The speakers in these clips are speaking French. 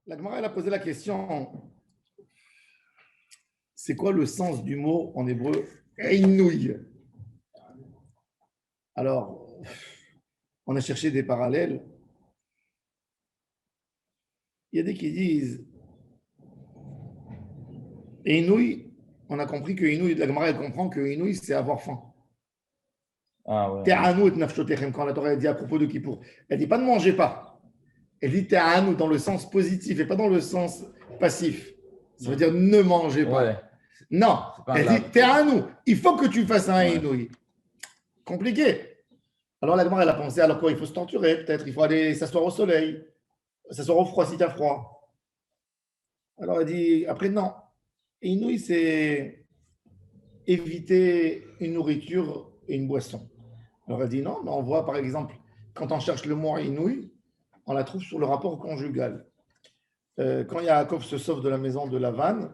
La Gemara, elle a posé la question, c'est quoi le sens du mot en hébreu Einouï? Alors, on a cherché des parallèles. Il y a des qui disent Einouï, on a compris que Einouï, la Gemara, elle comprend que Einouï, c'est avoir faim. Ah ouais. Te'anu et nafshotechem, quand la Torah elle dit à propos de Kippour, elle dit pas ne mangez pas. Elle dit Te'anu dans le sens positif et pas dans le sens passif. Ça veut dire ne mangez pas. Ouais. Non, elle dit Te'anu, il faut que tu fasses un Ouais. Einouï. Compliqué. Alors la Gemara, elle a pensé, alors quoi, il faut se torturer peut-être, il faut aller s'asseoir au soleil, s'asseoir au froid si tu as froid. Alors elle dit, après non, Inouï, c'est éviter une nourriture et une boisson. Alors elle dit non, mais on voit par exemple, quand on cherche le mot Inouï, on la trouve sur le rapport conjugal. Quand Yaakov se sauve de la maison de Lavan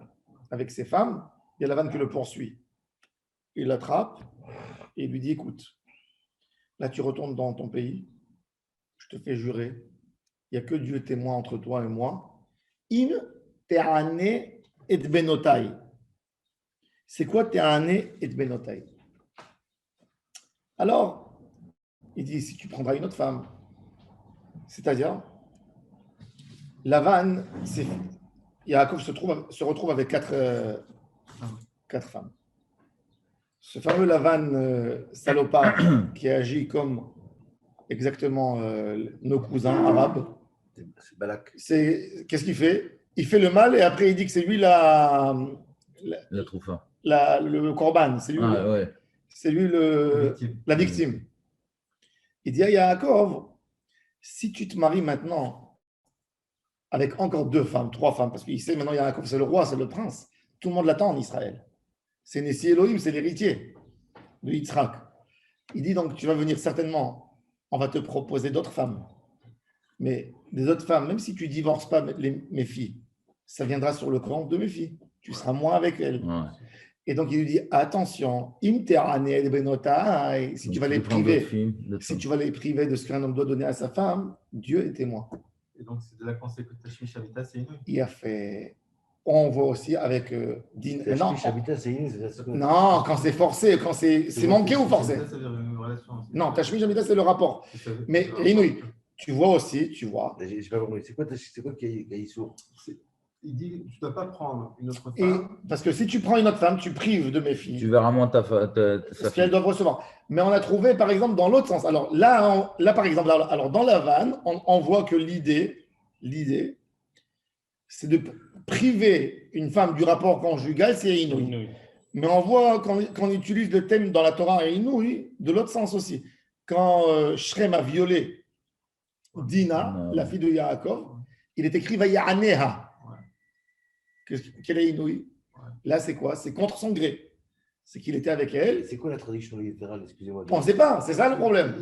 avec ses femmes, il y a Lavan qui le poursuit. Il l'attrape et il lui dit, écoute, là tu retournes dans ton pays, je te fais jurer, il n'y a que Dieu témoin entre toi et moi. Im te'ane et benotai. C'est quoi te'ane et benotai? Alors, il dit, si tu prendras une autre femme, c'est-à-dire, Lavan, Yaakov se retrouve avec quatre femmes. Ce fameux Lavan salopard qui agit comme exactement nos cousins arabes, qu'est-ce qu'il fait? Il fait le mal et après il dit que c'est lui La troufa. le corban, c'est lui, ouais. c'est lui la victime. Il dit à Yaakov, si tu te maries maintenant avec encore 2 femmes, 3 femmes, parce qu'il sait maintenant Yaakov c'est le roi, c'est le prince, tout le monde l'attend en Israël. C'est Nessi Elohim, c'est l'héritier de Yitzhak. Il dit donc tu vas venir certainement, on va te proposer d'autres femmes. Mais des autres femmes, même si tu ne divorces pas mes filles, ça viendra sur le compte de mes filles. Tu seras moins avec elles. Ouais. Et donc, il lui dit, attention, si tu vas les priver, si tu vas les priver de ce qu'un homme doit donner à sa femme, Dieu est témoin. Et donc, c'est de là qu'on sait que Tashmi Shavita, c'est Inouï. Il a fait... On voit aussi avec Din... Non, non, quand c'est forcé, quand c'est manqué ou forcé. Non, Tashmi Shavita, c'est le rapport. Mais Inouï, tu vois aussi, tu vois. J'ai pas compris. C'est quoi qui est sourd? Il dit tu ne dois pas prendre une autre femme. Et parce que si tu prends une autre femme, tu prives de mes filles. Tu verras moins sa ce qu'elles fille. doivent recevoir. Mais on a trouvé, par exemple, dans l'autre sens. Alors là, par exemple, alors dans la vanne, on voit que l'idée, c'est de priver une femme du rapport conjugal, c'est Inouï. Mais on voit qu'on utilise le thème dans la Torah Inouï de l'autre sens aussi. Quand Shrem a violé Dina, la fille de Yaakov, il est écrit Vayahaneha. Quel est Inouï? Là, c'est quoi? C'est contre son gré. C'est qu'il était avec elle. C'est quoi la traduction littérale? Excusez-moi. On ne sait pas, c'est ça le problème.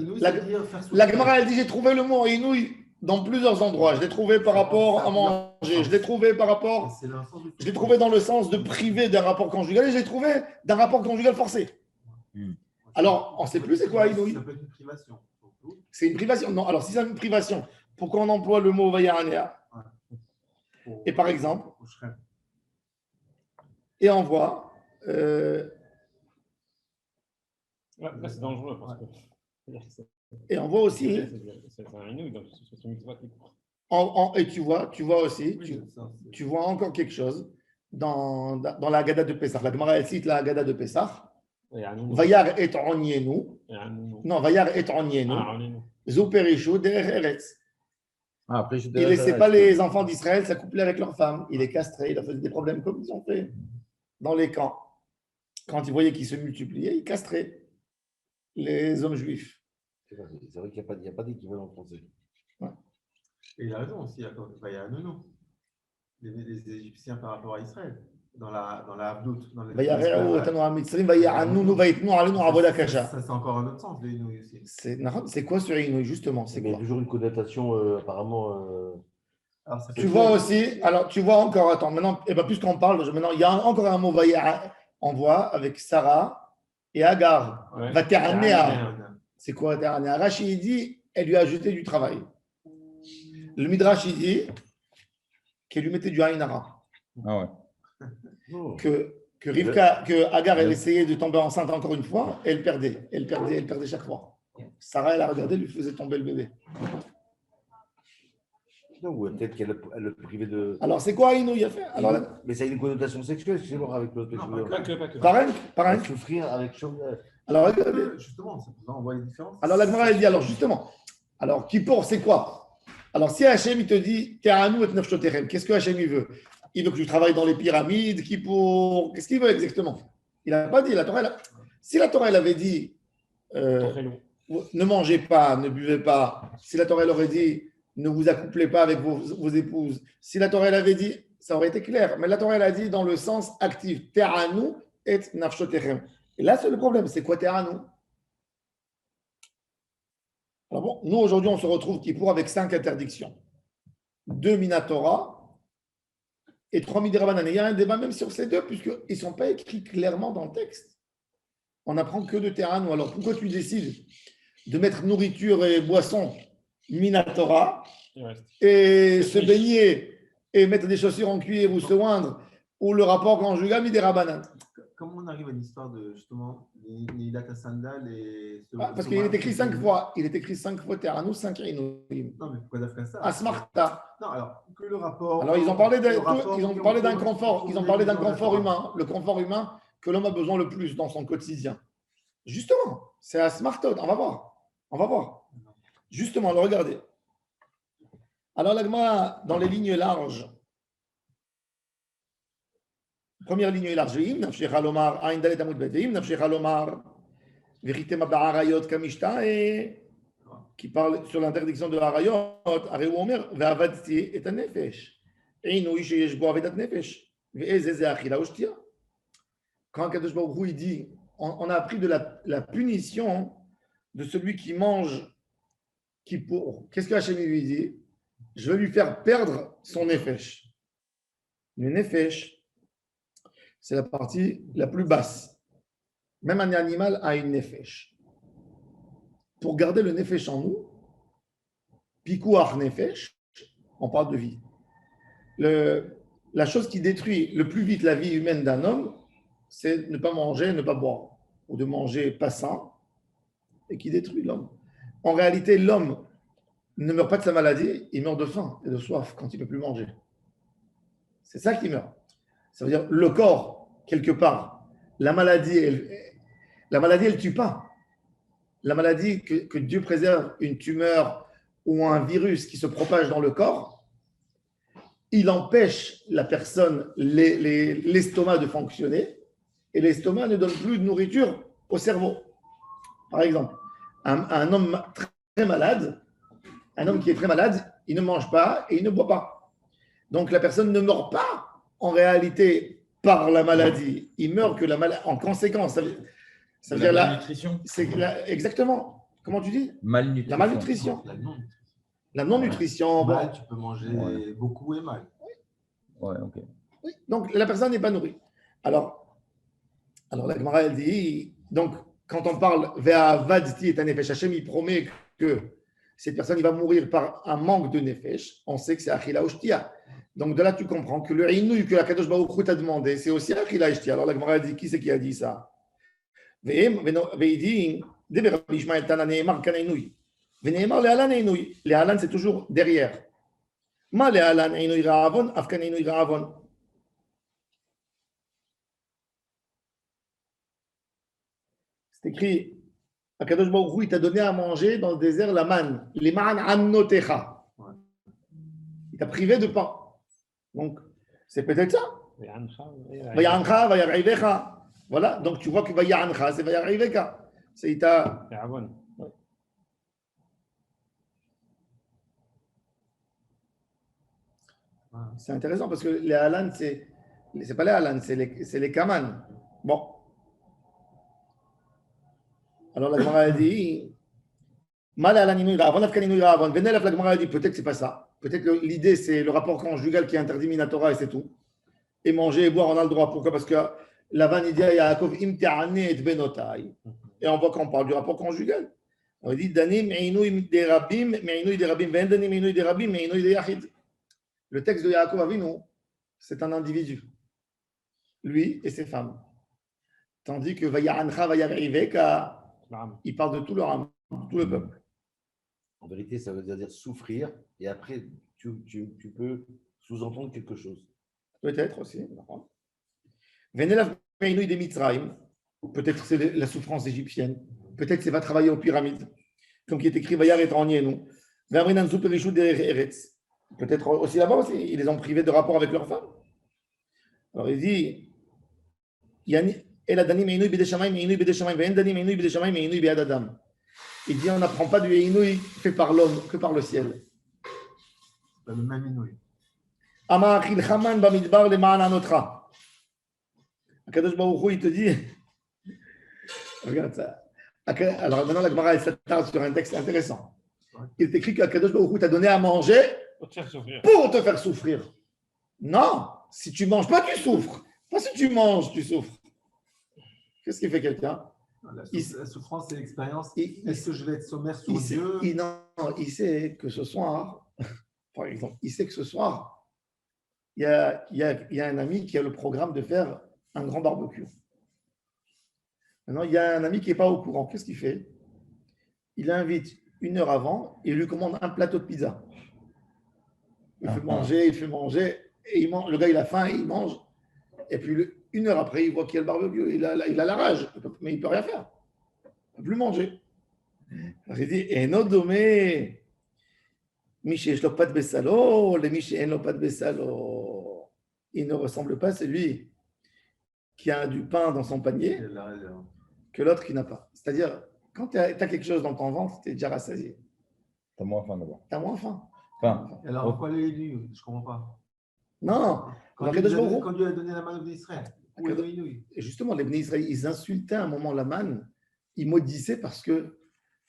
La Gemara, elle dit j'ai trouvé le mot Inouï dans plusieurs endroits. Je l'ai trouvé par rapport à manger. Je l'ai trouvé par rapport. Je l'ai trouvé dans le sens de priver d'un rapport conjugal et je l'ai trouvé d'un rapport conjugal forcé. Alors, on ne sait plus c'est quoi Inouï. Ça peut être une privation. C'est une privation. Non, alors si c'est une privation, pourquoi on emploie le mot Vayahanea? Et par exemple, et on voit. Là, c'est dangereux parce que. Et on voit aussi. C'est un Inouï, donc c'est une mitzvah qui court. Et tu vois aussi, tu vois encore quelque chose dans la Haggadah de Pessah. La Gemara, elle cite la Haggadah de Pessah. Vayar et onienu. Non, Vayar et onienu. Zouperishu derech eretz. Il ne laissait pas les enfants d'Israël s'accoupler avec leurs femmes. Il les castrait, il leur faisait des problèmes comme ils ont fait dans les camps. Quand ils voyaient qu'ils se multipliaient, ils castraient les hommes juifs. C'est vrai qu'il n'y a pas d'équivalent en français. Ouais. Et il a raison aussi, il y a un les Égyptiens par rapport à Israël, dans la Havdout. Ça, c'est encore un autre sens, les Inouï aussi. C'est quoi sur Inouï, justement? Il y a toujours une connotation apparemment. Tu vois aussi, alors tu vois encore, attends, maintenant, puisqu'on parle, maintenant, il y a encore un mot, on voit avec Sarah et Agar. Vateranea. C'est quoi Vateranea? Rachid dit, elle lui a ajouté du travail. Le Midrash, il dit, qu'elle lui mettait du Aïnara. Ah ouais. Non. Que Rivka, que Agar, elle essayait de tomber enceinte encore une fois, et elle perdait. Elle perdait chaque fois. Sarah, elle a regardé, lui faisait tomber le bébé. Non, ou peut-être qu'elle le privait de. Alors, c'est quoi Aïnou, il a fait? Alors, là, Mais ça a une connotation sexuelle, excusez-moi, avec l'autre. Non, Pas que. pareil. Souffrir avec. Alors, regardez. Justement, c'est pour ça qu'on voit les différences. Alors, la Gemara, elle dit, alors justement, alors, Kippour, c'est quoi? Alors, si Hachem, il te dit, Teranu et Nefshotechem, qu'est-ce que Hachem, il veut? Il veut que tu travailles dans les pyramides, Kippour, qu'est-ce qu'il veut exactement? Il n'a pas dit, la Torah, si la Torah, elle avait dit, ne mangez pas, ne buvez pas, si la Torah, elle aurait dit, ne vous accouplez pas avec vos épouses, si la Torah, elle avait dit, ça aurait été clair, mais la Torah, elle a dit dans le sens actif, Teranu et Nefshotechem. Et là, c'est le problème, c'est quoi Teranu? Alors bon, nous, aujourd'hui, on se retrouve Kippour avec 5 interdictions. 2 Minatora et 3 Midirabanan. Il y a un débat même sur ces deux, puisqu'ils ne sont pas écrits clairement dans le texte. On n'apprend que de Terranou. Alors pourquoi tu décides de mettre nourriture et boisson Minatora et se baigner et mettre des chaussures en cuir ou se oindre ou le rapport conjugal Midirabanan? Comment on arrive à l'histoire de justement les data sandal et. Parce qu'il est écrit 5 fois. Il est écrit 5 fois Terranou, 5 Inouïm. Non, mais pourquoi d'après ça? Asmarta. Non, alors que le rapport. Alors, ils ont parlé d'un confort. Ils ont parlé d'un confort humain. Le confort humain que l'homme a besoin le plus dans son quotidien. Justement, c'est à Smartot. On va voir. Justement, alors regardez. Alors, l'agma, dans les lignes larges, première ligne large, Nafshecha Lomar, Ain Dalet Amud Bet, Nafshecha Lomar, Vérité Maba'arayot Kamishta, et qui parle sur l'interdiction de Harayot, Areu Omer, Ve'avadti et un Nefesh. Et Inouï Sheyesh Bo Avedat Nefesh. Ve'ezeze Achila Oshtia. Quand Kadosh Baruch Hu, il dit, on a appris de la punition de celui qui mange Kippour. Qu'est-ce que Hachem lui dit? Je vais lui faire perdre son Nefesh. Le Nefesh, c'est la partie la plus basse. Même un animal a une nefesh. Pour garder le nefesh en nous, pikouach nefesh, on parle de vie. La chose qui détruit le plus vite la vie humaine d'un homme, c'est ne pas manger, ne pas boire, ou de manger pas sain, et qui détruit l'homme. En réalité, l'homme ne meurt pas de sa maladie, il meurt de faim et de soif quand il ne peut plus manger. C'est ça qui meurt. Ça veut dire le corps, quelque part, la maladie, elle tue pas. La maladie, que Dieu préserve, une tumeur ou un virus qui se propage dans le corps, il empêche la personne, l'estomac de fonctionner, et l'estomac ne donne plus de nourriture au cerveau. Par exemple, un homme très malade, un homme qui est très malade, il ne mange pas et il ne boit pas. Donc la personne ne meurt pas en réalité par la maladie. Il meurt que en conséquence. Ça veut dire la malnutrition. Exactement. Comment tu dis? Malnutrition. La malnutrition. La non-nutrition. Mal, bon. tu peux manger beaucoup et mal. Ouais, ok. Oui, donc la personne n'est pas nourrie. Alors la Gemara, elle dit, donc quand on parle vers Vadti et un Nefesh, Hachem, il promet que cette personne il va mourir par un manque de Nefesh. On sait que c'est Achila Oshtia. Donc de là, tu comprends que le Inouï que la Kadosh Baruch Hu t'a demandé, c'est aussi Achila Oshtia. Alors la Gemara dit, qui c'est qui a dit ça? Ve'idi, Deber Rabbi Ishmael Tana Ne'emar Kana Inouï. Ve'ne'emar Le'alan Inouï. Le'alan, c'est toujours derrière. Ma Le'alan Inouï Ra'avon, Afkan Inouï Ra'avon. C'est écrit, Akadosh Baruch Hu, il t'a donné à manger dans le désert la manne, les man annotecha. Il t'a privé de pain. Donc, c'est peut-être ça. Vayancha, vayarivecha. Voilà, donc tu vois que vayancha, c'est vayariveka. C'est il t'a. C'est intéressant parce que les halan, c'est pas les halan, c'est les kaman. Bon. Alors la Gemara a dit, peut-être que c'est pas ça. Peut-être que l'idée c'est le rapport conjugal qui est interdit Minatora et c'est tout. Et manger et boire, on a le droit. Pourquoi? Parce que Lavan il dit à Yaakov, et benotai. Et on voit qu'on parle du rapport conjugal. On dit, Danim, meinouï de rabim, vendanim, meinouï de rabim, meinouï de yachid. Le texte de Yaakov Avinu, c'est un individu, lui et ses femmes. Tandis que Vaya'ancha Vayariveka, il parle de tout leur âme, de tout le peuple. En vérité, ça veut dire souffrir, et après, tu peux sous-entendre quelque chose. Peut-être aussi. Venelav Meinouï des Mitzrayim, peut-être c'est la souffrance égyptienne, peut-être c'est va travailler aux pyramides, comme qui est écrit Vayar et Tranienu, Vamrinan Superishou des Eretz. Peut-être aussi là-bas aussi, ils les ont privés de rapport avec leurs femmes. Alors il dit El Adani Meinouï Bideshamayim, Meinouï Bideshamayim, Ve'en Dani Meinouï Bideshamayim, Meinouï Be'ad Adam. Il dit on n'apprend pas du Meinouï fait par l'homme que par le ciel. Le même Meinouï. Amar Chilchaman Bamidbar Le'ma'an Anotra. Akadosh Baruch Hu, il te dit, regarde ça. Alors maintenant la Gemara elle s'attarde sur un texte intéressant. Il est écrit qu'Akadosh Baruch Hu t'a donné à manger Pour te faire souffrir. pour te faire souffrir. Non, si tu manges pas, tu souffres. Pas si tu manges, tu souffres. Qu'est-ce qui fait quelqu'un? La souffrance, c'est l'expérience. il- Est-ce que je vais être sommaire sur il sait, Dieu? il sait que ce soir, par exemple, il sait que ce soir, il y a un ami qui a le programme de faire un grand barbecue. Maintenant, il y a un ami qui n'est pas au courant. Qu'est-ce qu'il fait? Il invite 1 heure avant et il lui commande un plateau de pizza. Il fait manger, et il mange. Le gars, il a faim, il mange. Et puis, 1 heure après, il voit qu'il y a le barbecue. Il a la rage, mais il ne peut rien faire. Il ne peut plus manger. Alors, il dit, Eno domé, Miché, je pas de Bessalo, les Miché, Eno pas de Bessalo. Il ne ressemble pas à celui qui a du pain dans son panier C'est la réserve. que l'autre qui n'a pas. C'est-à-dire, quand tu as quelque chose dans ton ventre, tu es déjà rassasié. T'as moins faim d'abord. Tu as moins faim. Enfin, Et alors, pourquoi les élus? Je ne comprends pas. Non, Quand Alors, Dieu Kadosh lui a Baruch Hu- donné- quand Dieu a donné la manne d'Israël, où est le Inouï? et justement, les Bnei Israël, ils insultaient à un moment la manne, ils maudissaient parce que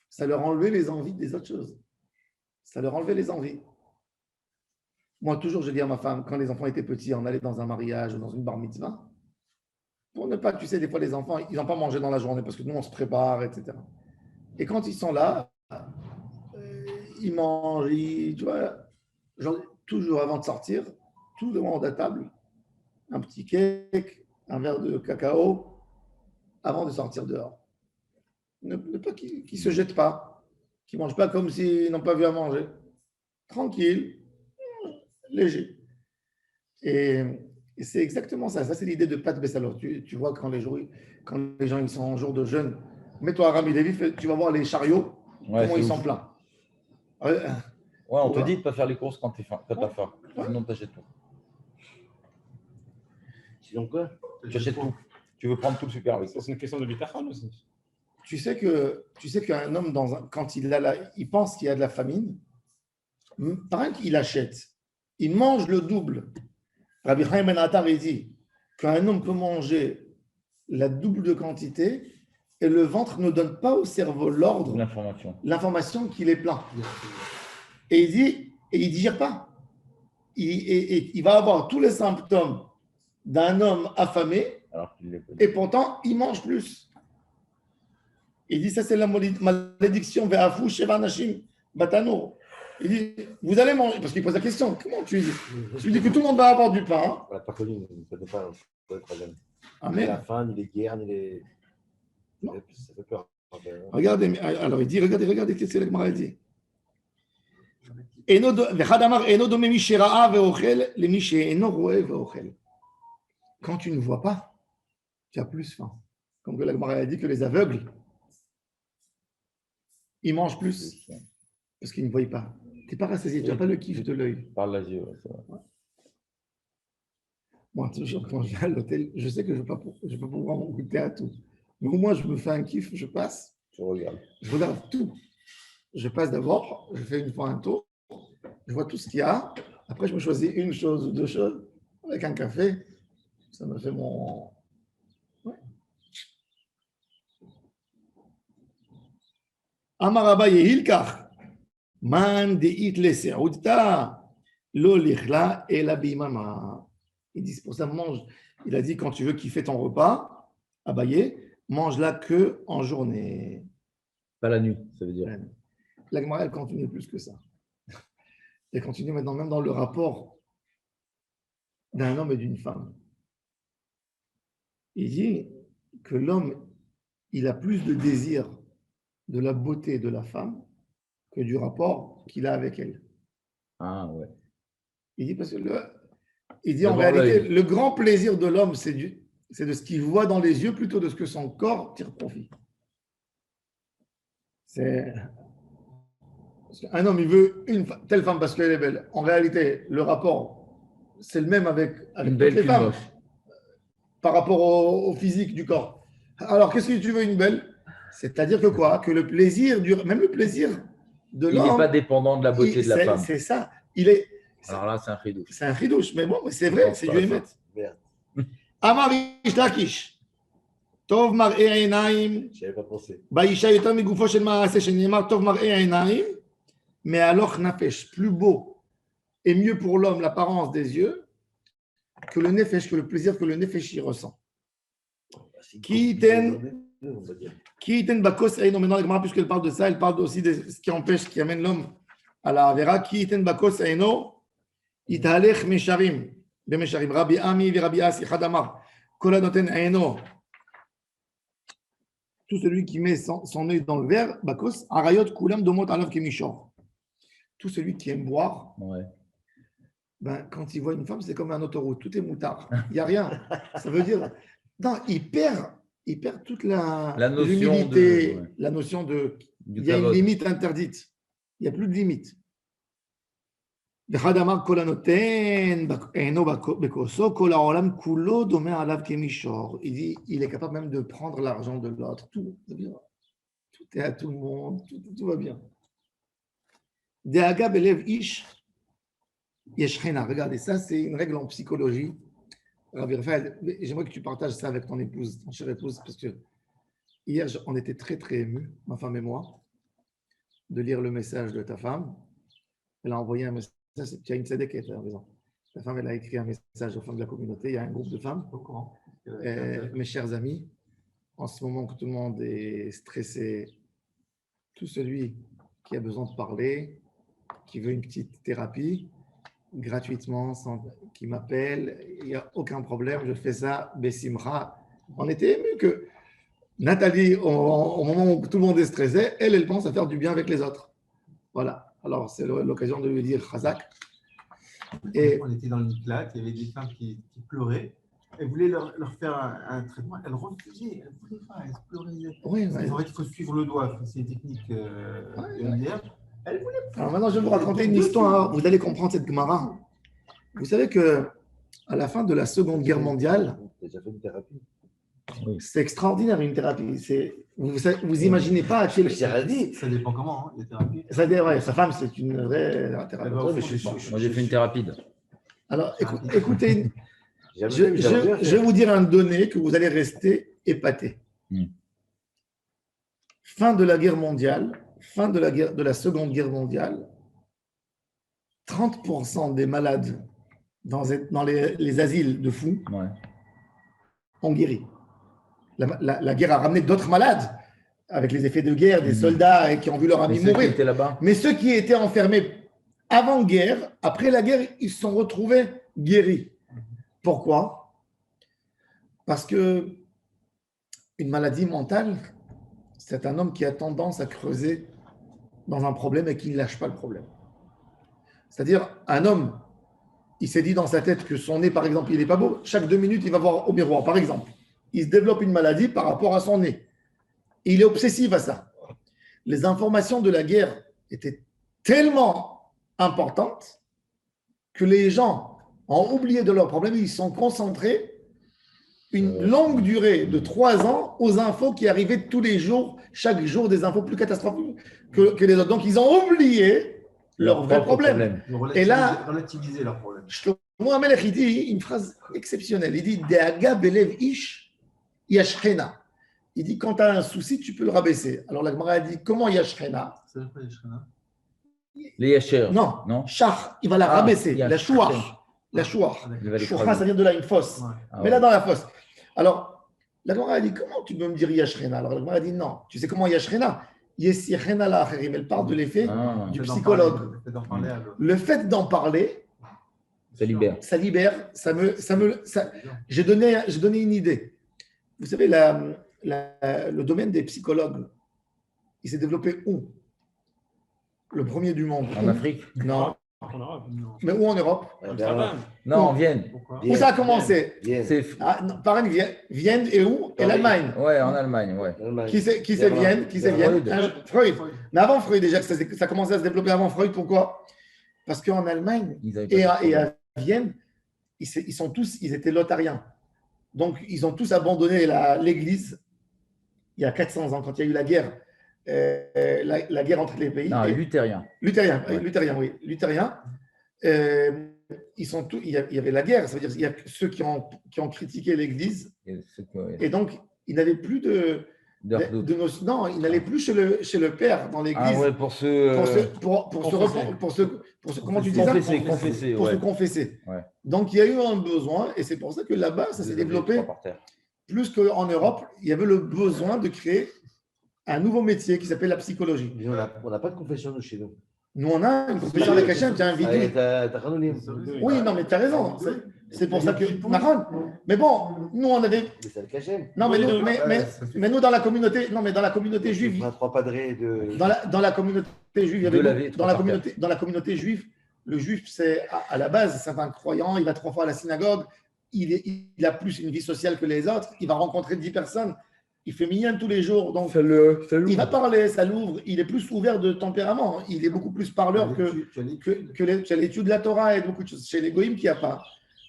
ça leur enlevait les envies des autres choses. Ça leur enlevait les envies. Moi, toujours, je dis à ma femme, quand les enfants étaient petits, on allait dans un mariage ou dans une bar mitzvah, pour ne pas, tu sais, des fois, les enfants, ils n'ont pas mangé dans la journée parce que nous, on se prépare, etc. Et quand ils sont là, ils mangent, tu vois, genre, toujours avant de sortir, tout le monde à table, un petit cake, un verre de cacao, avant de sortir dehors. Ne pas qu'ils ne se jettent pas, qu'ils ne mangent pas comme s'ils n'ont pas vu à manger. Tranquille, léger. Et c'est exactement ça. Ça, c'est l'idée de Pat Bessalor. Tu vois, quand les gens ils sont en jour de jeûne, mets-toi à Rami Lévi, tu vas voir les chariots, ouais, comment ils c'est sont ouf. pleins. Ouais, on te Ouais. dit de ne pas faire les courses quand tu as faim. Ouais. Sinon, tu achètes tout. Sinon quoi? Tu achètes tout. Tu veux prendre tout le super avec toi. C'est une question de bitachon aussi. Tu sais qu'un homme, quand il pense qu'il y a de la famine, par exemple, il achète, il mange le double. Rabbi Chaim Ben Attar, il dit qu'un homme peut manger la double de quantité et le ventre ne donne pas au cerveau l'ordre, l'information qu'il est plein. Et il digère pas. Il va avoir tous les symptômes d'un homme affamé et pourtant il mange plus. Il dit ça c'est la malédiction Ve'afu Sheva Nashim Batano. Il dit vous allez manger parce qu'il pose la question comment tu dis? Je lui dis que tout le monde va avoir du pain. On l'a pas connu, on ne connaît pas le troisième. Ni Amen. la faim, ni les guerres, ni les. Non. Ça fait peur. Regardez, alors il dit regardez qu'est-ce que la Gemara dit. V'chad amar eno dome mi shera'a ve'ochel le mi she'eno ro'eh ve'ochel. Quand tu ne vois pas, tu as plus faim. Comme que la Gemara a dit que les aveugles, ils mangent plus parce qu'ils ne voient pas. Tu n'es pas rassasié, tu n'as pas le kiff de l'œil. Par les yeux, c'est vrai. Moi, toujours quand je vais à l'hôtel, je sais que je ne vais pas pouvoir goûter à tout. Mais au moins, je me fais un kiff, je passe. Je regarde. Je regarde tout. Je passe d'abord, je fais une fois un tour, je vois tout ce qu'il y a. Après, je me choisis une chose ou deux choses avec un café. Ça me fait mon. Ouais. Amaraba Yehilkar. Man de itle se'udta lo lichla ela bimama. Il dit, c'est pour ça, mange. Il a dit, quand tu veux kiffer ton repas, abayé, mange-la que en journée. Pas la nuit, ça veut dire. La Gemara, elle continue plus que ça. Elle continue maintenant, même dans le rapport d'un homme et d'une femme. Il dit que l'homme, il a plus de désir de la beauté de la femme que du rapport qu'il a avec elle. Ah ouais. Il dit parce que il dit Le en grand réalité, œil. le grand plaisir de l'homme, c'est de ce qu'il voit dans les yeux plutôt de ce que son corps tire profit. C'est un homme, il veut telle femme parce qu'elle est belle. En réalité, le rapport, c'est le même avec Une toutes belle les qu'une femmes moche. par rapport au physique du corps. Alors, qu'est-ce que tu veux une belle? C'est-à-dire que quoi? Que le plaisir, même le plaisir de Il n'est l'homme, pas dépendant de la beauté de la femme. c'est ça. Alors là, c'est un chidouche. C'est un chidouche, mais bon, mais c'est vrai, c'est du émet. Merde, Amar Ish Lakish. Tov mar'e einayim. j'y avais pas pensé. Baisha yotam migufo shel ma'aseh shenimar tov mar'e einayim. Mais alors nafesh, plus beau et mieux pour l'homme l'apparence des yeux que le nefesh, que le plaisir que le nefesh y ressent. Qui ten bakos eino. Maintenant, la Gemara, puisqu'elle parle de ça, elle parle aussi de ce qui empêche, qui amène l'homme à la avera. Qui ten bakos eino. Italech mesharim. Bemesharim. Rabbi Ami et Rabbi Asi Hadamar. Kola noten eino. Tout celui qui met son œil dans le verre, bakos, arayot kulam domot alav kemishor. Tout celui qui aime boire, Ouais. ben, quand il voit une femme, c'est comme un autoroute, tout est moutard. Il n'y a rien. Ça veut dire, non, il perd toute la notion l'humilité, de- ouais. la notion de. Du Il y a une kavod. limite interdite. Il n'y a plus de limite. V'chadamar kol hanoten eino bekoso kol haolam kulo domeh alav kemishor. Il dit, il est capable même de prendre l'argent de l'autre. Tout est à tout le monde, tout va bien. Dehaga belev ish yeshchena. Regardez, ça c'est une règle en psychologie. Rabbi Raphaël, j'aimerais que tu partages ça avec ton épouse, ton chère épouse, parce que hier on était très très émus, ma femme et moi, de lire le message de ta femme. Elle a envoyé un message. Tu as une tzedeket, tu as raison. Ta femme, elle a écrit un message aux femmes de la communauté. Il y a un groupe de femmes. Au courant. Mes chers amis, en ce moment que tout le monde est stressé, tout celui qui a besoin de parler, qui veut une petite thérapie, gratuitement, qui m'appelle, il n'y a aucun problème, je fais ça, Bessimra. On était émus que Nathalie, au moment où tout le monde est stressé, elle pense à faire du bien avec les autres. Voilà. Alors, c'est l'occasion de lui dire Chazak. Et On était dans le Miklat, il y avait des femmes qui pleuraient. Elles voulaient leur faire un traitement. Elles refusaient. Elles ne voulaient pas. Elles pleuraient. oui, En fait, il faut suivre le doigt. C'est une technique hier. Elles voulaient pas. alors maintenant, je vais vous raconter une histoire. Vous allez comprendre cette Gemara. Vous savez que à la fin de la Seconde Guerre mondiale, Tu as déjà fait une thérapie. c'est extraordinaire une thérapie. Vous imaginez pas à quel J'ai rien dit. Ça dépend comment, hein, les thérapies. sa femme, c'est une vraie thérapeute. Ouais, mais je- Moi, j'ai fait une thérapie. Alors, écoutez, Jamais je, fait, mais j'aimerais bien je vais faire. vous dire un donné que vous allez rester épaté. Mm. Fin de la guerre mondiale, fin de la Seconde Guerre mondiale, 30% des malades dans les asiles de fous Ouais. ont guéri. La guerre a ramené d'autres malades avec les effets de guerre, des soldats qui ont vu leur Mais ami ceux qui mourir. étaient là-bas. Mais ceux qui étaient enfermés avant-guerre, après la guerre, ils se sont retrouvés guéris. Pourquoi? Parce que une maladie mentale, c'est un homme qui a tendance à creuser dans un problème et qui ne lâche pas le problème. C'est-à-dire, un homme, il s'est dit dans sa tête que son nez, par exemple, il n'est pas beau. Chaque 2 minutes, il va voir au miroir, par exemple. Il se développe une maladie par rapport à son nez. Et il est obsessif à ça. Les informations de la guerre étaient tellement importantes que les gens ont oublié de leurs problèmes. Ils sont concentrés une longue durée de 3 ans aux infos qui arrivaient tous les jours, chaque jour, des infos plus catastrophiques que les autres. Donc, ils ont oublié leurs vrais propre problèmes. Ils Et là- relativiser leurs problèmes. Shlomo HaMelech, il dit une phrase exceptionnelle. Il dit Dehaga belev ish yashchena. Il dit quand tu as un souci, tu peux le rabaisser. Alors la Gemara a dit comment yashchena? Ça veut dire quoi, les chenins? Les yachers. Non, Non. Shach, il va la Ah, rabaisser. yash- La chouach. La chouach. Il va les Choucha, cramer. ça vient de là, une fosse. Ouais. Ah Mais ouais. là, dans la fosse. Alors, la Gemara a dit comment tu peux me dire yashrena? Alors la Gemara a dit non. Tu sais comment yashrena? Yesirchena la acherim. Elle parle de l'effet Ah. du Le fait d'en psychologue. parler, le fait d'en parler à l'autre. Le fait d'en parler Ça libère. Ça libère, j'ai donné une idée. Vous savez, le domaine des psychologues, il s'est développé où? Le premier du monde. En Afrique? Non. En Europe. Mais où en Europe? Amsterdam. Non, en Vienne. Pourquoi? Où ça a commencé? Vienne. C'est... Non, pareil, Vienne et où? Et l'Allemagne. Ouais, en Allemagne, ouais. Allemagne. Qui c'est Vienne? Qui c'est Vienne? Freud. Mais avant Freud, déjà, ça commençait à se développer avant Freud. Pourquoi? Parce qu'en Allemagne Ils avaient pas et à Vienne, ils étaient lothariens. Donc, ils ont tous abandonné l'Église il y a 400 ans, quand il y a eu la guerre. La guerre entre les pays. Non, luthérien. Luthérien, Ouais. oui. Luthérien. Il y avait la guerre. Ça veut dire qu'il y a ceux qui ont critiqué l'Église. Et donc, ils n'avaient plus non, ils n'allaient plus chez le père dans l'Église. Ah ouais, pour se comment tu dis ça? confesser, Pour ouais. se confesser. Ouais. Donc, il y a eu un besoin, et c'est pour ça que là-bas, ça s'est développé plus qu'en Europe. Il y avait le besoin de créer un nouveau métier qui s'appelle la psychologie. Mais on n'a pas de confession de chez nous. Nous, on a une confession avec Hachem, tu as invité. T'as Hanonim. Oui, non, mais tu as raison. C'est pour ça que. Marron. Mais bon, nous, on avait. Mais c'est le Cachem. Non, mais nous, dans la communauté. Non, mais dans la communauté juive. On a 3 padrés de. Dans la communauté juive, il y avait. Dans la communauté juive, le juif, c'est à la base, c'est un croyant, il va 3 fois à la synagogue, il a plus une vie sociale que les autres, il va rencontrer 10 personnes. Il fait minyan tous les jours, donc il va parler, ça l'ouvre. Il est plus ouvert de tempérament. Il est beaucoup plus parleur que l'étude de la Torah et beaucoup de choses. Chez les goïms, qu'il n'y a pas.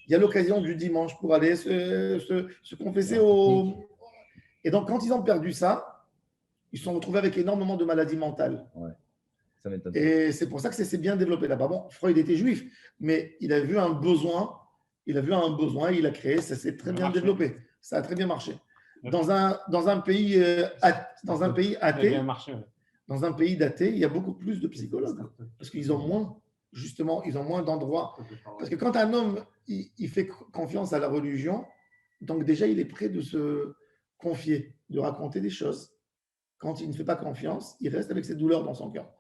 Il y a l'occasion du dimanche pour aller se confesser Et donc, quand ils ont perdu ça, ils se sont retrouvés avec énormément de maladies mentales. Ouais, ça m'étonne. Et c'est pour ça que ça s'est bien développé là-bas. Bon, Freud était juif, mais il a vu un besoin, il a créé, ça s'est très bien développé. Ça a très bien marché. Dans un pays athée, il y a beaucoup plus de psychologues parce qu'ils ont moins d'endroits. Parce que quand un homme il fait confiance à la religion, donc déjà il est prêt de se confier, de raconter des choses. Quand il ne fait pas confiance, il reste avec ses douleurs dans son cœur.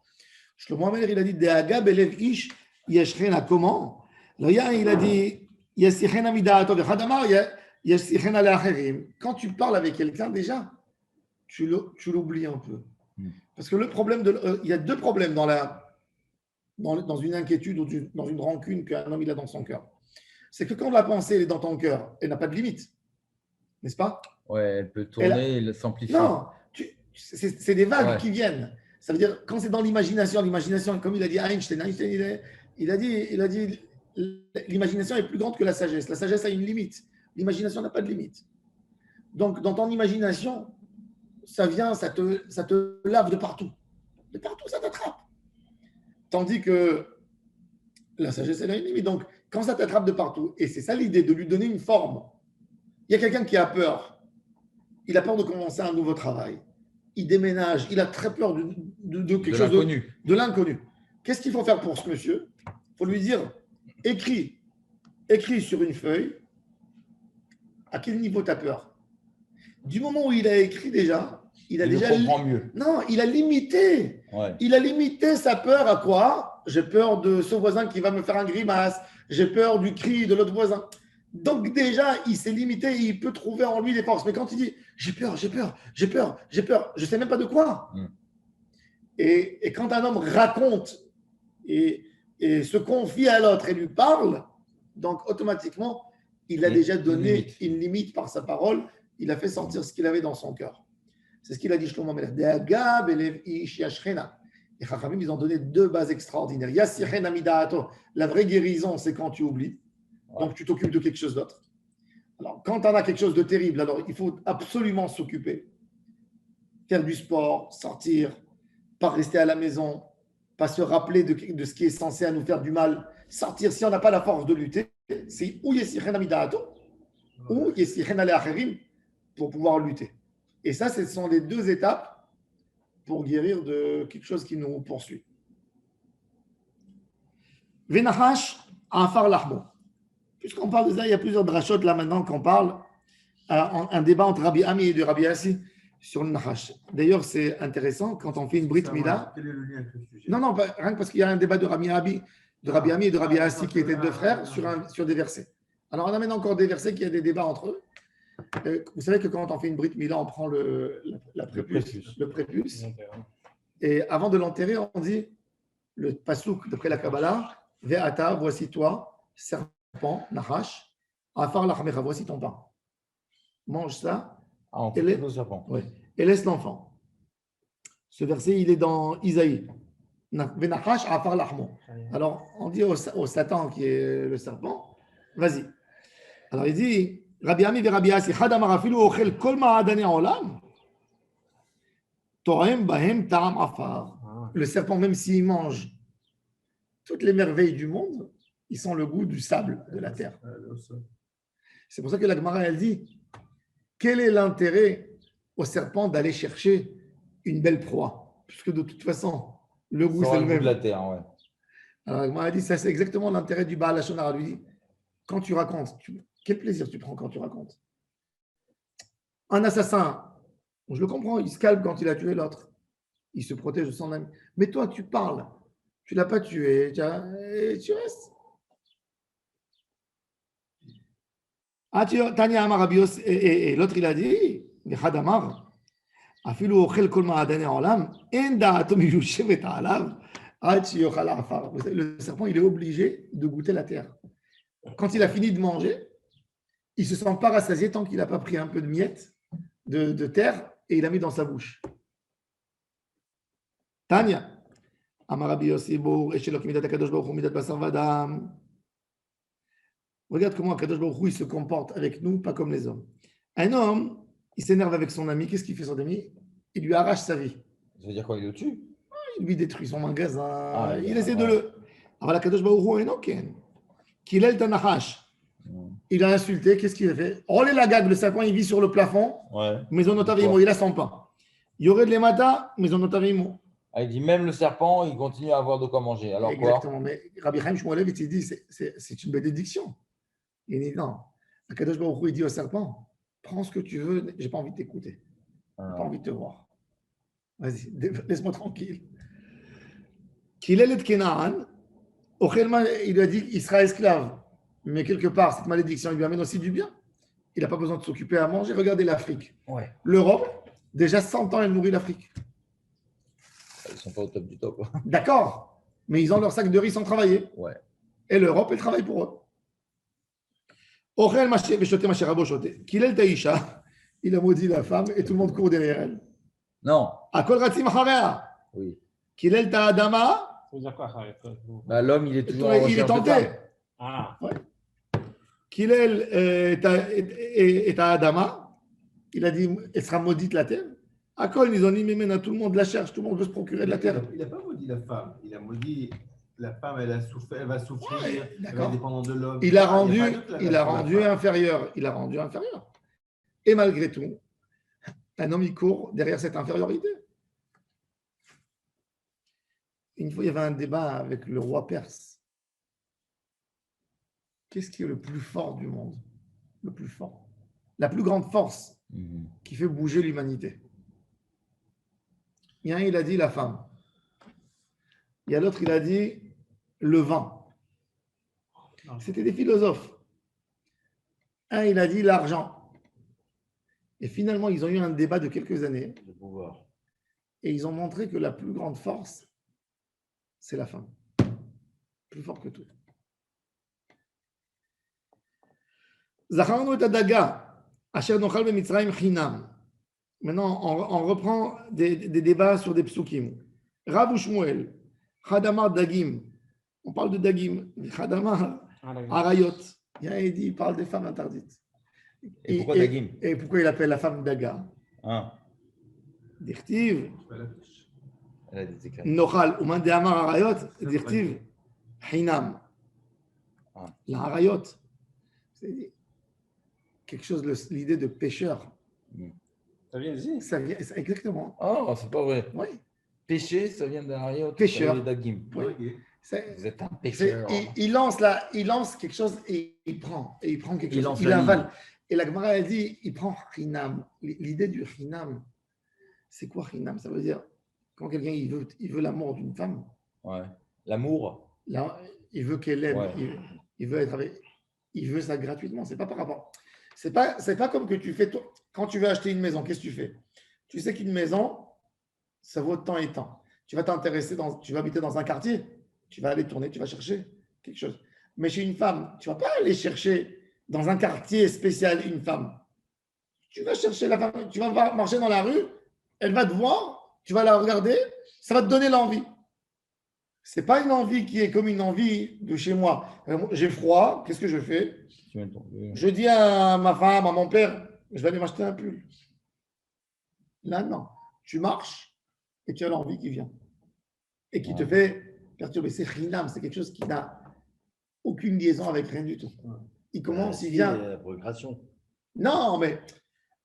Shlomo Ameler, il a dit De'aga belev ish yeshchena. Comment? Il a dit Yesichena mida'ato v'chadamar. Quand tu parles avec quelqu'un, déjà, tu l'oublies un peu. Parce que le problème, il y a 2 problèmes dans une inquiétude ou dans une rancune qu'un homme il a dans son cœur. C'est que quand la pensée elle est dans ton cœur, elle n'a pas de limite. N'est-ce pas? Ouais, elle peut tourner et s'amplifier. Non, c'est des vagues qui viennent. Ça veut dire, quand c'est dans l'imagination, comme il a dit Einstein, il a dit l'imagination est plus grande que la sagesse. La sagesse a une limite. L'imagination n'a pas de limite. Donc, dans ton imagination, ça vient, ça te lave de partout. De partout, ça t'attrape. Tandis que la sagesse, elle a une limite. Donc, quand ça t'attrape de partout, et c'est ça l'idée, de lui donner une forme. Il y a quelqu'un qui a peur. Il a peur de commencer un nouveau travail. Il déménage. Il a très peur de quelque chose de l'inconnu. Qu'est-ce qu'il faut faire pour ce monsieur? Il faut lui dire, écris sur une feuille. À quel niveau tu as peur? Du moment où il a écrit déjà, il comprend mieux. Non, il a limité. Ouais. Il a limité sa peur à quoi? J'ai peur de ce voisin qui va me faire un grimace. J'ai peur du cri de l'autre voisin. Donc déjà, il s'est limité et il peut trouver en lui des forces. Mais quand il dit j'ai peur, je ne sais même pas de quoi. Et quand un homme raconte et se confie à l'autre et lui parle, donc automatiquement, il a déjà donné une limite par sa parole. Il a fait sortir ce qu'il avait dans son cœur. C'est ce qu'il a dit Shlomo Ameler. Les Chachamim, ils ont donné 2 bases extraordinaires. Yasichena mida'ato. La vraie guérison, c'est quand tu oublies. Donc, tu t'occupes de quelque chose d'autre. Alors, quand tu en as quelque chose de terrible, alors il faut absolument s'occuper. Faire du sport, sortir, pas rester à la maison, pas se rappeler de ce qui est censé à nous faire du mal. Sortir, si on n'a pas la force de lutter, c'est ou Yesichena mida'ato, ou Yesichena le'acherim pour pouvoir lutter. Et ça, ce sont les 2 étapes pour guérir de quelque chose qui nous poursuit. Venachash afar lahmo. Puisqu'on parle de ça, il y a plusieurs drachotes là maintenant qu'on parle. Un débat entre Rabbi Ami et de Rabbi Assi sur le Nachash. D'ailleurs, c'est intéressant quand on fait une Brit Mila. Quel est le lien avec le sujet? Non, rien que parce qu'il y a un débat de Rabbi Ami de Rabbi Ami et de Rabbi Assi, qui étaient deux frères, sur des versets. Alors, on amène encore des versets qui a des débats entre eux. Vous savez que quand on fait une Brit Mila, on prend le prépuce. Et avant de l'enterrer, on dit le pasouk d'après la Kabbalah, Ve'ata, voici toi, serpent, Nahash, Afar lachmecha, voici ton pain. Mange ça et laisse l'enfant. Ce verset, il est dans Isaïe. Ve'nachash, Afar lachmo. Alors, on dit au Satan, qui est le serpent, vas-y. Alors, il dit, Rabbi Ami Rabbi Asi, Hadamar afilu ochel kol ma'adani olam, to'em bahem ta'am afar. Le serpent, même s'il mange toutes les merveilles du monde, ils sont le goût du sable de la terre. C'est pour ça que la Gemara, elle dit, quel est l'intérêt au serpent d'aller chercher une belle proie? Puisque de toute façon, le goût, c'est le même. De la terre, ouais. Alors, la Gemara a dit, ça, c'est exactement l'intérêt du Baal HaShon Hara. Lui dit, quand tu racontes, quel plaisir tu prends quand tu racontes? Un assassin, je le comprends, il se calme quand il a tué l'autre. Il se protège de son ami. Mais toi, tu parles. Tu ne l'as pas tué. Et tu restes. Tanya Amar Rabios. Et l'autre, il a dit, Hadamar, Afilu ochel kol ma'adane olam, en da'ato miyushevet alav, ad shiyochal afar. Le serpent, il est obligé de goûter la terre. Quand il a fini de manger, il ne se sent pas rassasié tant qu'il n'a pas pris un peu de miettes de terre et il a mis dans sa bouche. Tanya, Amar Rabbi Yossi Bour, Eshelok midat HaKadosh Baruch Hu midat basar vadam. Regarde comment HaKadosh Baruch Hu il se comporte avec nous, pas comme les hommes. Un homme, il s'énerve avec son ami. Qu'est-ce qu'il fait son ami? Il lui arrache sa vie. Ça veut dire quoi? Il le tue? Il lui détruit son magasin. Ah, il essaie de le. Alors HaKadosh Baruch Hu enoken. Qu'il est le Tanachash. Il a insulté. Qu'est-ce qu'il a fait? Oh les lagag, le serpent, il vit sur le plafond. Ouais. Maison notavimo, il a son pain. Yored les mata, maison notavimo. Ah, il dit même le serpent, il continue à avoir de quoi manger. Alors exactement. quoi? Mais Rabbi Chaim Shmuel, il dit c'est une bénédiction. Il dit non. Akadosh Baruch Hu, il dit au serpent, prends ce que tu veux, j'ai pas envie de t'écouter. J'ai pas envie de te voir. Vas-y, laisse-moi tranquille. Qu'il est le Kenaan, il lui a dit qu'il sera esclave. Mais quelque part, cette malédiction, il lui amène aussi du bien. Il n'a pas besoin de s'occuper à manger. Regardez l'Afrique. Ouais. L'Europe, déjà 100 ans, elle nourrit l'Afrique. Ils ne sont pas au top du top. D'accord, mais ils ont leur sac de riz sans travailler. Ouais. Et l'Europe, elle travaille pour eux. Il a maudit la femme et tout le monde court derrière elle. Non. Oui. Ça veut dire quoi? Bah, l'homme, il est toujours il est tenté. Ah. Ouais. Et Adama, il a dit, elle sera maudite la terre. À Kol, ils ont dit, mais tout le monde la cherche, tout le monde veut se procurer de la terre. Il n'a pas maudit la femme, il a maudit la femme, elle va souffrir, ouais, elle va dépendre de l'homme. Il a rendu inférieur. Il a rendu inférieur. Et malgré tout, un homme, il court derrière cette infériorité. Une fois, il y avait un débat avec le roi perse. Qu'est-ce qui est le plus fort du monde? Le plus fort. La plus grande force qui fait bouger l'humanité. Il y a un, il a dit la femme. Il y a l'autre, il a dit le vin. C'était des philosophes. Un, il a dit l'argent. Et finalement, ils ont eu un débat de quelques années. Le pouvoir. Et ils ont montré que la plus grande force, c'est la femme. Plus fort que tout. Zacharnu et Adaga, Asher Nochal Bemitzrayim Chinam. Maintenant, on reprend des débats sur des psukim. Rav Shmuel, Hadamar Dagim. On parle de Dagim. Hadamar Arayot. Il dit, il parle des femmes interdites. Et pourquoi Dagim? Et pourquoi il appelle la femme Daga? Dirtiv. Nochal. Ou man de Amar Arayot. Dirtiv. Hinam. La Arayot. C'est quelque chose, l'idée de pêcheur. Ça vient d'ici? Ça vient, exactement. Oh, c'est pas vrai. Oui. Pêcher, ça vient d'Ariot. Pêcheur. Dagim. Oui. Vous êtes un pêcheur. Il lance quelque chose et il prend quelque chose. Il avale. Et la Gemara, elle dit, il prend Hinam. L'idée du Hinam, c'est quoi Hinam? Ça veut dire, quand quelqu'un il veut l'amour d'une femme. Ouais. L'amour. il veut qu'elle aime, Ouais. il veut être avec, il veut ça gratuitement. C'est pas par rapport. C'est pas comme que tu fais quand tu veux acheter une maison. Qu'est-ce que tu fais? Tu sais qu'une maison, ça vaut tant et tant. Tu vas tu vas habiter dans un quartier, tu vas aller tourner, tu vas chercher quelque chose. Mais chez une femme, tu vas pas aller chercher dans un quartier spécial une femme. Tu vas chercher la femme, tu vas marcher dans la rue, elle va te voir, tu vas la regarder, ça va te donner l'envie. C'est pas une envie qui est comme une envie de chez moi. J'ai froid, qu'est-ce que je fais? Tu mets ton- Je dis à ma femme, à mon père, je vais aller m'acheter un pull. Là, non. Tu marches et tu as l'envie qui vient. Et qui te fait perturber. C'est Rinam, c'est quelque chose qui n'a aucune liaison avec rien du tout. Il commence, il vient. La progression. Non, mais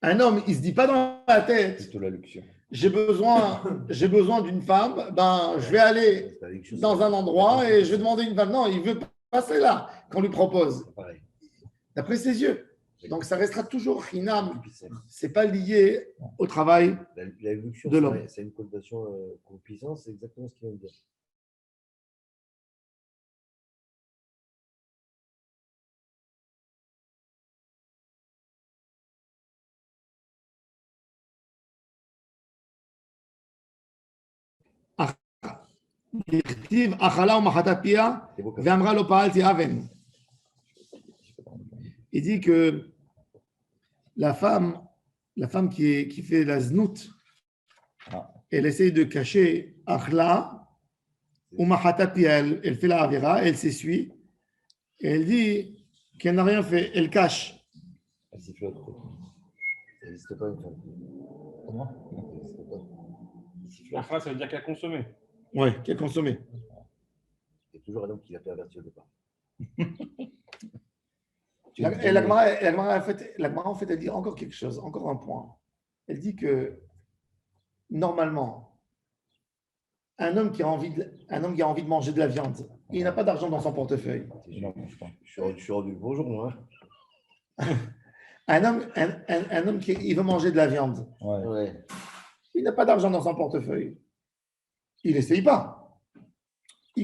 un homme, il ne se dit pas dans la tête, Plutôt la luxure. j'ai besoin d'une femme, ben, je vais aller dans un endroit et je vais demander une femme. Non, il veut passer là qu'on lui propose. Pareil. D'après ses yeux. Donc, ça restera toujours Rinam. Et puis, Ce n'est pas lié au travail. la luxure, De l'homme. c'est une connotation puissance, c'est exactement ce qu'il vient de dire. דכתיב אכלה ומחתה פיה C'est beau comme ואמרה לא פעלתי אבן. Il dit que la femme qui fait la znout, Ah. elle essaye de cacher akhla ou mahata pia, elle fait la avira, elle s'essuie et elle dit qu'elle n'a rien fait, elle cache. Elle sifflote. Ça n'existe pas une femme. Comment? Ça n'existe pas. Elle sifflote. La phrase, ça veut dire qu'elle a consommé. Oui, qu'elle consommait. C'est toujours un homme qui l'a perverti au départ. Et la Gemara, en fait, elle dit encore quelque chose, encore un point. Elle dit que normalement, un homme qui a envie de manger de la viande, il n'a pas d'argent dans son portefeuille. Non, je pense pas. Je suis rendu bonjour, moi. Un homme qui veut manger de la viande, Ouais. Ouais. il n'a pas d'argent dans son portefeuille. Il n'essaye pas.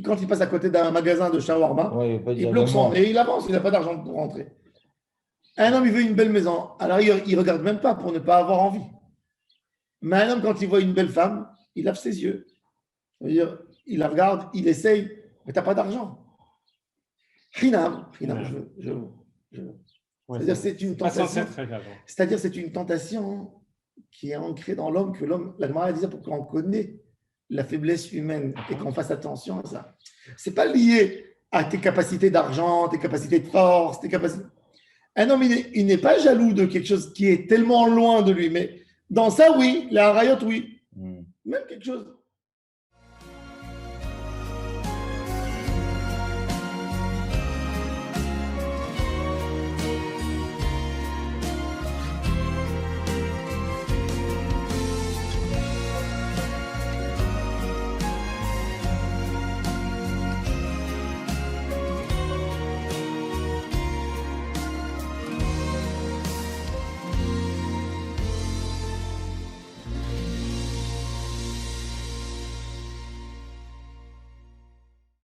Quand il passe à côté d'un magasin de shawarma, Ouais, il veut pas il dire bloque son vraiment. nez, il avance, il n'a pas d'argent pour rentrer. Un homme, il veut une belle maison. Alors, il ne regarde même pas pour ne pas avoir envie. Mais un homme, quand il voit une belle femme, il lave ses yeux. C'est-à-dire, il la regarde, il essaye, mais tu n'as pas d'argent. Chinam, c'est-à-dire, c'est une Pas tentation. censé être très grave. C'est-à-dire, c'est une tentation qui est ancrée dans l'homme, que l'homme, la Gemara disait, pour qu'on connaisse la faiblesse humaine et qu'on fasse attention à ça. Ce n'est pas lié à tes capacités d'argent, tes capacités de force, tes capacités. Un homme, il n'est pas jaloux de quelque chose qui est tellement loin de lui, mais dans ça, oui, la rayot, oui. Hmm. Même quelque chose